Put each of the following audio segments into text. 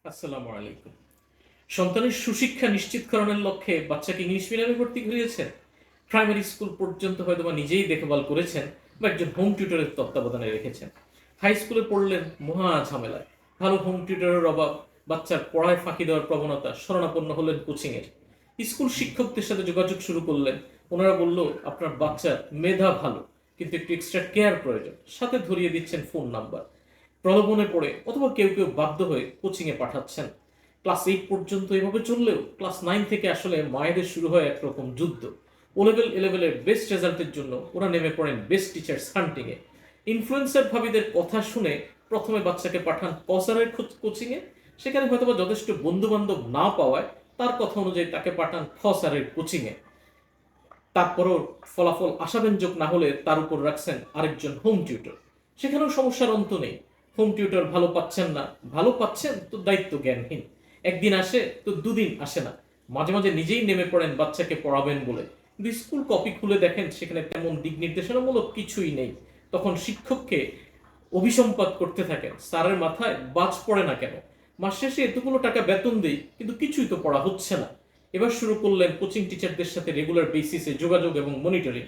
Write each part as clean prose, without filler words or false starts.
আসসালামু আলাইকুম। সন্তানের সুশিক্ষা নিশ্চিতকরণের লক্ষ্যে বাচ্চাকে ইংলিশ মিডিয়ামে ভর্তি করিয়েছেন। প্রাইমারি স্কুল পর্যন্ত হয়তোবা নিজেই দেখভাল করেছেন বা একজন হোম টিউটরের তত্ত্বাবধানে রেখেছেন। হাই স্কুলে পড়লেন মহা ঝামেলায়। ভালো হোম টিউটরের অভাব, বাচ্চার পড়ায় ফাঁকি দেওয়ার প্রবণতা, শরণাপন্ন হলেন কোচিংয়ের। স্কুল শিক্ষকদের সাথে যোগাযোগ শুরু করলেন। ওনারা বলল, আপনার বাচ্চার মেধা ভালো, কিন্তু একটু এক্সট্রা কেয়ার প্রয়োজন। সাথে ধরিয়ে দিচ্ছেন ফোন নাম্বার। প্রলোভনে পড়ে অথবা কেউ কেউ বাধ্য হয়ে কোচিংয়ে পাঠাচ্ছেন। ক্লাস 8 পর্যন্ত এভাবে চললেও ক্লাস 9 থেকে আসলে মায়েদের শুরু হয় একরকম যুদ্ধ। ও লেভেল 11-এর বেস্ট রেজাল্টের জন্য ওরা নেমে পড়েন বেস্ট টিচার্স হান্টিংয়ে। ইনফ্লুয়েন্সার ভাবিদের কথা শুনে প্রথমে বাচ্চাকে পাঠান কসারের কোচিংয়ে। সেখানে হয়তোবা যথেষ্ট বন্ধু বান্ধব না পাওয়ায় তার কথা অনুযায়ী তাকে পাঠান খসারের কোচিংয়ে। তারপরও ফলাফল আশাব্যঞ্জক না হলে তার উপর রাখছেন আরেকজন হোম টিউটর। সেখানেও সমস্যার অন্ত নেই। হোম টিউটর ভালো পাচ্ছেন না, ভালো পাচ্ছেন তো দায়িত্ব জ্ঞানহীন। একদিন আসে তো দুদিন আসে না। মাঝে মাঝে নিজেই নেমে পড়েন বাচ্চাকে পড়াবেন বলে, কিন্তু স্কুল কপি খুলে দেখেন সেখানে তেমন দিক নির্দেশনামূলক কিছুই নেই। তখন শিক্ষককে অভিসম্পাত করতে থাকেন, স্যারের মাথায় বাজ পড়ে না কেন? মাস শেষে এতগুলো টাকা বেতন দেই, কিন্তু কিছুই তো পড়া হচ্ছে না। এবার শুরু করলেন কোচিং টিচারদের সাথে রেগুলার বেসিসে যোগাযোগ এবং মনিটরিং।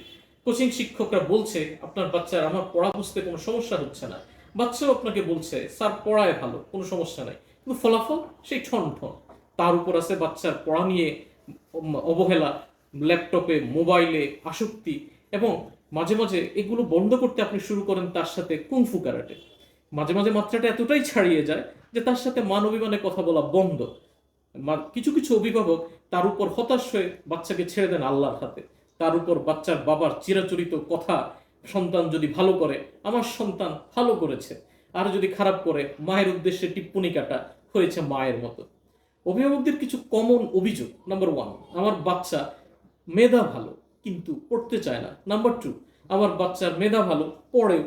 কোচিং শিক্ষকরা বলছে, আপনার বাচ্চার আমার পড়া বুঝতে কোনো সমস্যা হচ্ছে না। বাচ্চাও আপনাকে বলছে, স্যার পড়ায় ভালো, কোনো সমস্যা নাই, কিন্তু ফলাফল সেই ঠন ঠন। তার উপর আছে বাচ্চার পড়া নিয়ে অবহেলা, ল্যাপটপে মোবাইলে আসক্তি, এবং মাঝে মাঝে এগুলো বন্ধ করতে আপনি শুরু করেন তার সাথে কুংফু ক্যারাটে। মাঝে মাঝে মাত্রাটা এতটাই ছাড়িয়ে যায় যে তার সাথে মান অভিমানে কথা বলা বন্ধ। কিছু কিছু অভিভাবক তার উপর হতাশ হয়ে বাচ্চাকে ছেড়ে দেন আল্লাহর হাতে। তার উপর বাচ্চার বাবার চিরাচরিত কথা, সন্তান যদি ভালো করে আমার সন্তান ভালো করেছে, আর যদি খারাপ করে মায়ের উদ্দেশ্যে টিপ্পনি কাটা হয়েছে মায়ের মতো। অভিভাবকদের কিছু কমন অভিযোগ: নাম্বার 1, আমার বাচ্চা মেধা ভালো কিন্তু পড়তে চায় না। নাম্বার 2, আমার বাচ্চার মেধা ভালো, পড়েও,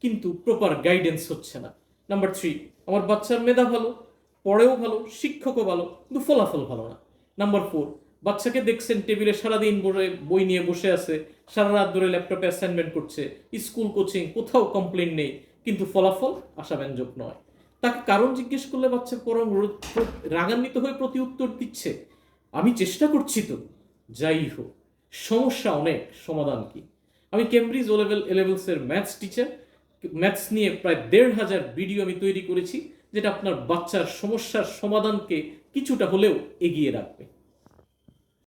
কিন্তু প্রপার গাইডেন্স হচ্ছে না। নাম্বার 3, আমার বাচ্চার মেধা ভালো, পড়েও ভালো, শিক্ষকও ভালো, কিন্তু ফলাফল ভালো না। নাম্বার 4, বাচ্চাকে দেখছেন টেবিলে সারাদিন ধরে বই নিয়ে বসে আছে, সারা রাত ধরে ল্যাপটপে অ্যাসাইনমেন্ট করছে, স্কুল কোচিং কোথাও কমপ্লেন নেই, কিন্তু ফলাফল আশাব্যঞ্জক নয়। তাকে কারণ জিজ্ঞেস করলে বাচ্চা বরং রাগান্বিত হয়ে প্রতি উত্তর দিচ্ছে, আমি চেষ্টা করছি তো। যাই হোক, সমস্যা অনেক, সমাধান কি? আমি কেমব্রিজ ও লেভেল এলেভেলসের ম্যাথস টিচার। ম্যাথস নিয়ে প্রায় 1,500 ভিডিও আমি তৈরি করেছি, যেটা আপনার বাচ্চার সমস্যার সমাধানকে কিছুটা হলেও এগিয়ে রাখবে।